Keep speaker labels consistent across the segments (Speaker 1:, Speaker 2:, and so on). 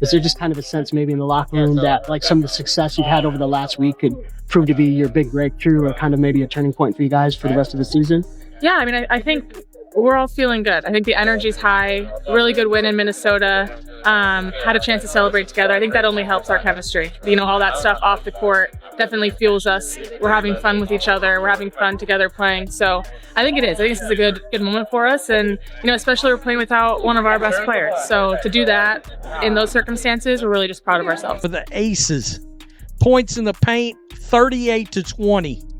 Speaker 1: Is there just kind of a sense maybe in the locker room that like some of the success you've had over the last week could prove to be your big breakthrough or kind of maybe a turning point for you guys for the rest of the season?
Speaker 2: Yeah, I mean, I think we're all feeling good. I think the energy's high. Really good win in Minnesota. Had a chance to celebrate together. I think that only helps our chemistry. You know, all that stuff off the court definitely fuels us. We're having fun with each other. We're having fun together playing. So I think it is. I think this is a good moment for us. And, you know, especially we're playing without one of our best players. So to do that in those circumstances, we're really just proud of ourselves.
Speaker 3: For the Aces, points in the paint, 38-20.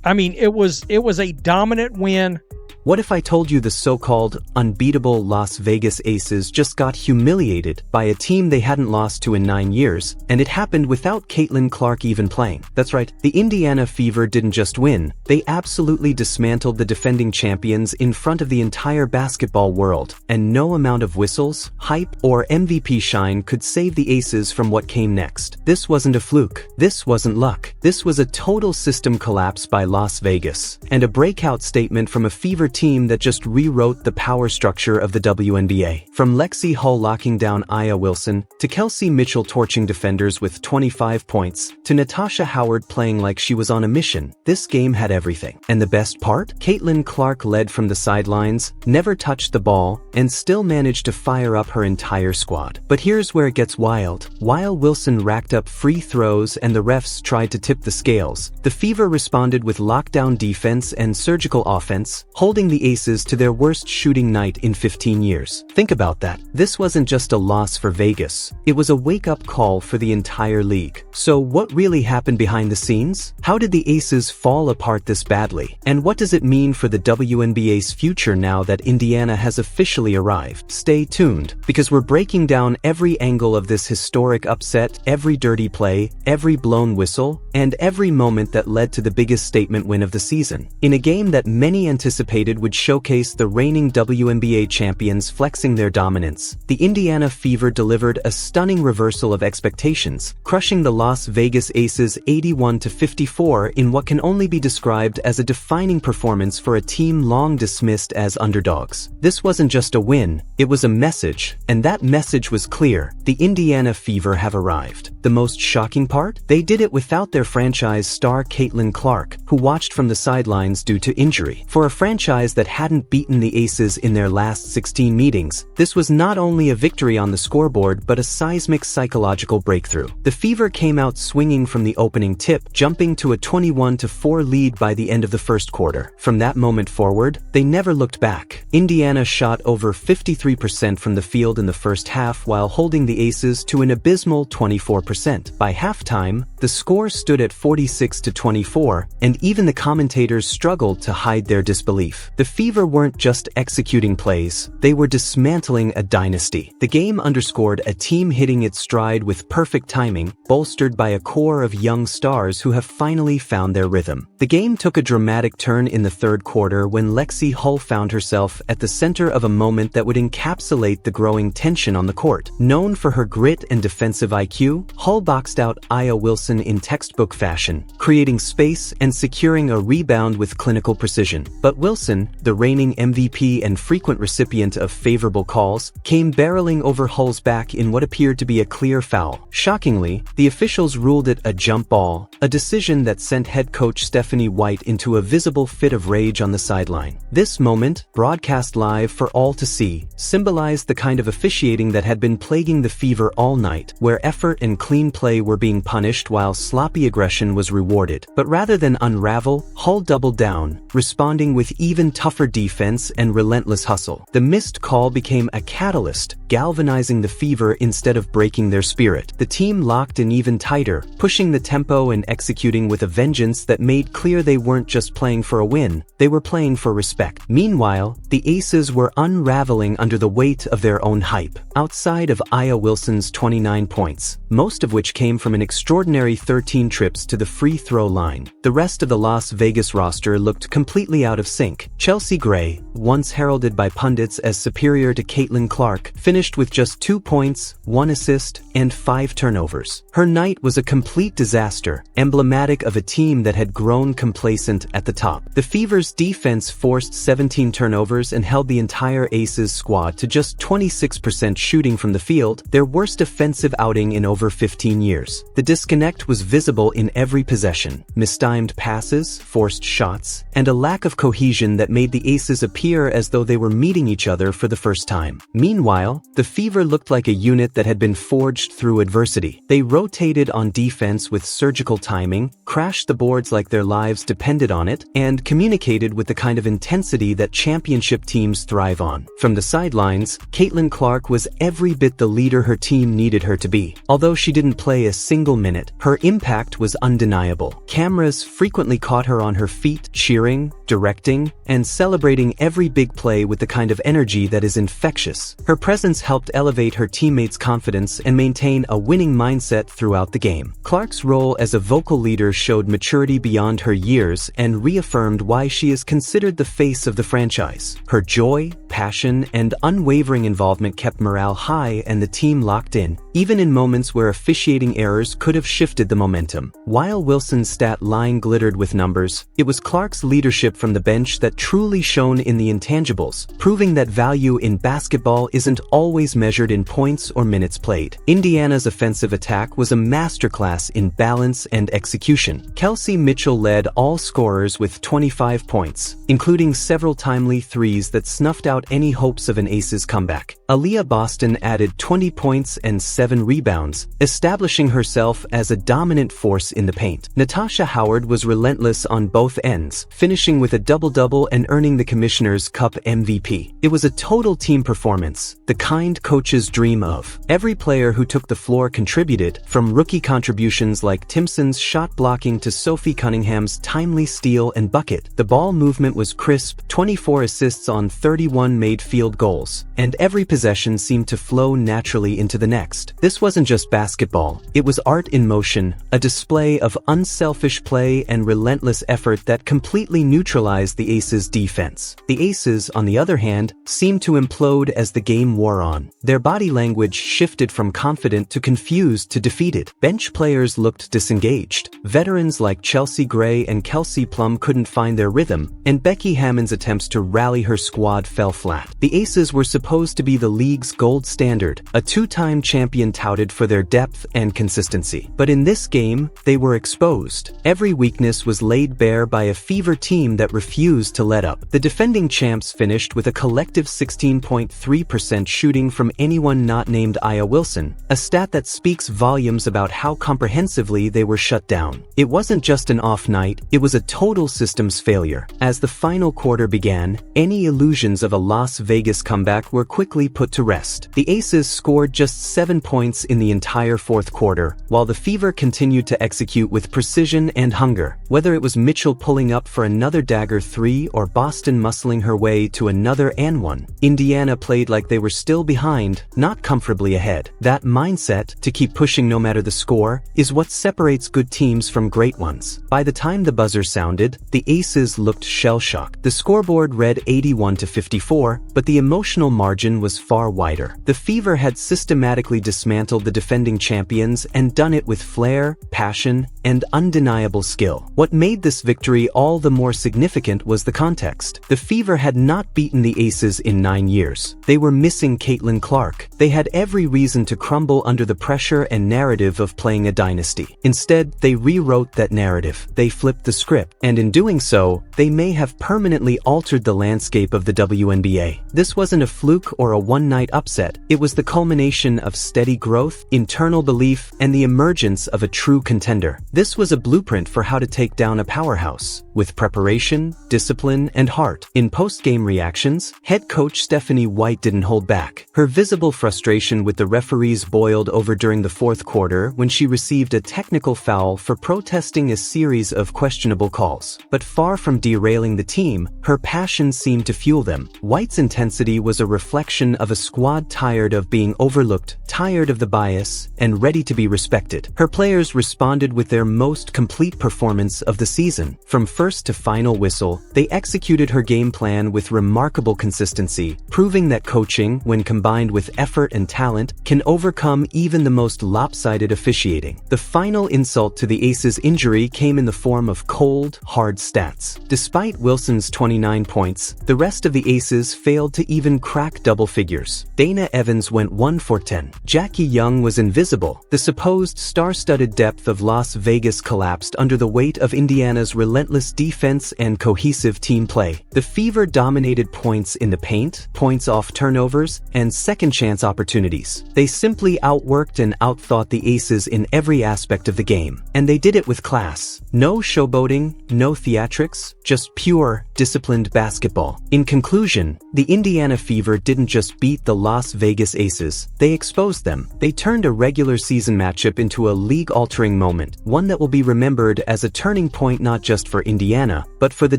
Speaker 3: I mean, it was a dominant win.
Speaker 4: What if I told you the so-called unbeatable Las Vegas Aces just got humiliated by a team they hadn't lost to in 9 years, and it happened without Caitlin Clark even playing? That's right, the Indiana Fever didn't just win, they absolutely dismantled the defending champions in front of the entire basketball world, and no amount of whistles, hype, or MVP shine could save the Aces from what came next. This wasn't a fluke. This wasn't luck. This was a total system collapse by Las Vegas, and a breakout statement from a Fever team that just rewrote the power structure of the WNBA. From Lexie Hull locking down Aya Wilson, to Kelsey Mitchell torching defenders with 25 points, to Natasha Howard playing like she was on a mission, this game had everything. And the best part? Caitlin Clark led from the sidelines, never touched the ball, and still managed to fire up her entire squad. But here's where it gets wild. While Wilson racked up free throws and the refs tried to tip the scales, the Fever responded with lockdown defense and surgical offense, holding the Aces to their worst shooting night in 15 years. Think about that. This wasn't just a loss for Vegas. It was a wake-up call for the entire league. So what really happened behind the scenes? How did the Aces fall apart this badly? And what does it mean for the WNBA's future now that Indiana has officially arrived? Stay tuned, because we're breaking down every angle of this historic upset, every dirty play, every blown whistle, and every moment that led to the biggest statement win of the season. In a game that many anticipated would showcase the reigning WNBA champions flexing their dominance, the Indiana Fever delivered a stunning reversal of expectations, crushing the Las Vegas Aces 81-54 in what can only be described as a defining performance for a team long dismissed as underdogs. This wasn't just a win, it was a message, and that message was clear: the Indiana Fever have arrived. The most shocking part? They did it without their franchise star Caitlin Clark, who watched from the sidelines due to injury. For a franchise that hadn't beaten the Aces in their last 16 meetings, this was not only a victory on the scoreboard but a seismic psychological breakthrough. The Fever came out swinging from the opening tip, jumping to a 21-4 lead by the end of the first quarter. From that moment forward, they never looked back. Indiana shot over 53% from the field in the first half while holding the Aces to an abysmal 24%. By halftime, the score stood at 46-24, and even the commentators struggled to hide their disbelief. The Fever weren't just executing plays, they were dismantling a dynasty. The game underscored a team hitting its stride with perfect timing, bolstered by a core of young stars who have finally found their rhythm. The game took a dramatic turn in the third quarter when Lexie Hull found herself at the center of a moment that would encapsulate the growing tension on the court. Known for her grit and defensive IQ, Hull boxed out Aya Wilson in textbook fashion, creating space and securing a rebound with clinical precision. But Wilson, the reigning MVP and frequent recipient of favorable calls, came barreling over Hull's back in what appeared to be a clear foul. Shockingly, the officials ruled it a jump ball, a decision that sent head coach Stephanie White into a visible fit of rage on the sideline. This moment, broadcast live for all to see, symbolized the kind of officiating that had been plaguing the Fever all night, where effort and clean play were being punished while sloppy aggression was rewarded. But rather than unravel, Hull doubled down, responding with even tougher defense and relentless hustle. The missed call became a catalyst, galvanizing the Fever instead of breaking their spirit. The team locked in even tighter, pushing the tempo and executing with a vengeance that made clear they weren't just playing for a win, they were playing for respect. Meanwhile, the Aces were unraveling under the weight of their own hype. Outside of Aya Wilson's 29 points, most of which came from an extraordinary customary 13 trips to the free throw line. The rest of the Las Vegas roster looked completely out of sync. Chelsea Gray, once heralded by pundits as superior to Caitlin Clark, finished with just 2 points, 1 assist, and 5 turnovers. Her night was a complete disaster, emblematic of a team that had grown complacent at the top. The Fever's defense forced 17 turnovers and held the entire Aces squad to just 26% shooting from the field, their worst offensive outing in over 15 years. The disconnect was visible in every possession: mistimed passes, forced shots, and a lack of cohesion that made the Aces appear as though they were meeting each other for the first time. Meanwhile, the Fever looked like a unit that had been forged through adversity. They rotated on defense with surgical timing, crashed the boards like their lives depended on it, and communicated with the kind of intensity that championship teams thrive on. From the sidelines, Caitlin Clark was every bit the leader her team needed her to be. Although she didn't play a single minute, her impact was undeniable. Cameras frequently caught her on her feet, cheering, directing, and celebrating every big play with the kind of energy that is infectious. Her presence helped elevate her teammates' confidence and maintain a winning mindset throughout the game. Clark's role as a vocal leader showed maturity beyond her years and reaffirmed why she is considered the face of the franchise. Her joy, passion, and unwavering involvement kept morale high and the team locked in, even in moments where officiating errors could have shifted the momentum. While Wilson's stat line glittered with numbers, it was Clark's leadership from the bench that truly shone in the intangibles, proving that value in basketball isn't always measured in points or minutes played. Indiana's offensive attack was a masterclass in balance and execution. Kelsey Mitchell led all scorers with 25 points, including several timely threes that snuffed out any hopes of an Aces comeback. Aaliyah Boston added 20 points and 7 rebounds, establishing herself as a dominant force in the paint. Natasha Howard was relentless on both ends, finishing with a double-double and earning the Commissioner's Cup MVP. It was a total team performance, the kind coaches dream of. Every player who took the floor contributed, from rookie contributions like Timpson's shot blocking to Sophie Cunningham's timely steal and bucket. The ball movement was crisp, 24 assists on 31 made field goals, and every possession seemed to flow naturally into the next. This wasn't just basketball, it was art in motion, a display of unselfish play and relentless effort that completely neutralized the Aces' defense. The Aces, on the other hand, seemed to implode as the game wore on. Their body language shifted from confident to confused to defeated. Bench players looked disengaged. Veterans like Chelsea Gray and Kelsey Plum couldn't find their rhythm, and Becky Hammond's attempts to rally her squad fell flat. The Aces were supposed to be the league's gold standard, a two-time champion touted for their depth and consistency. But in this game, they were exposed. Every weakness was laid bare by a Fever team that refused to let up. The defending champs finished with a collective 16.3% shooting from anyone not named Aya Wilson, a stat that speaks volumes about how comprehensively they were shut down. It wasn't just an off night, it was a total systems failure. As the final quarter began, any illusions of a Las Vegas comeback were quickly put to rest. The Aces scored just 7 points in the entire fourth quarter, while the Fever continued to execute with precision and hunger. Whether it was Mitchell pulling up for another dagger 3 or Boston muscling her way to another and one, Indiana played like they were still behind, not comfortably ahead. That mindset, to keep pushing no matter the score, is what separates good teams from great ones. By the time the buzzer sounded, the Aces looked shell-shocked. The scoreboard read 81-54, but the emotional margin was far wider. The Fever had systematically dismantled the defending champions and done it with flair, passion, and undeniable skill. What made this victory all the more significant was the context. The Fever had not beaten the Aces in 9 years. They were missing Caitlin Clark. They had every reason to crumble under the pressure and narrative of playing a dynasty. Instead, they rewrote that narrative. They flipped the script, and in doing so, they may have permanently altered the landscape of the WNBA. This wasn't a fluke or a one-night upset. It was the culmination of steady growth, internal belief, and the emergence of a true contender. This was a blueprint for how to take down a powerhouse, with preparation, discipline, and heart. In post-game reactions, head coach Stephanie White didn't hold back. Her visible frustration with the referees boiled over during the fourth quarter when she received a technical foul for protesting a series of questionable calls. But far from derailing the team, her passion seemed to fuel them. White's intensity was a reflection of a squad tired of being overlooked, tired tired of the bias and ready to be respected. Her players responded with their most complete performance of the season. From first to final whistle, they executed her game plan with remarkable consistency, proving that coaching, when combined with effort and talent, can overcome even the most lopsided officiating. The final insult to the Aces' injury came in the form of cold, hard stats. Despite Wilson's 29 points, the rest of the Aces failed to even crack double figures. Dana Evans went 1 for 10. Jackie Young was invisible. The supposed star-studded depth of Las Vegas collapsed under the weight of Indiana's relentless defense and cohesive team play. The Fever dominated points in the paint, points off turnovers, and second-chance opportunities. They simply outworked and outthought the Aces in every aspect of the game. And they did it with class. No showboating, no theatrics, just pure, disciplined basketball. In conclusion, the Indiana Fever didn't just beat the Las Vegas Aces, they exposed them. They turned a regular season matchup into a league-altering moment, one that will be remembered as a turning point not just for Indiana, but for the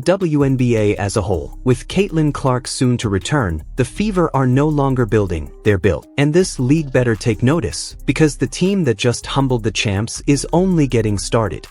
Speaker 4: WNBA as a whole. With Caitlin Clark soon to return, the Fever are no longer building, they're built. And this league better take notice, because the team that just humbled the champs is only getting started.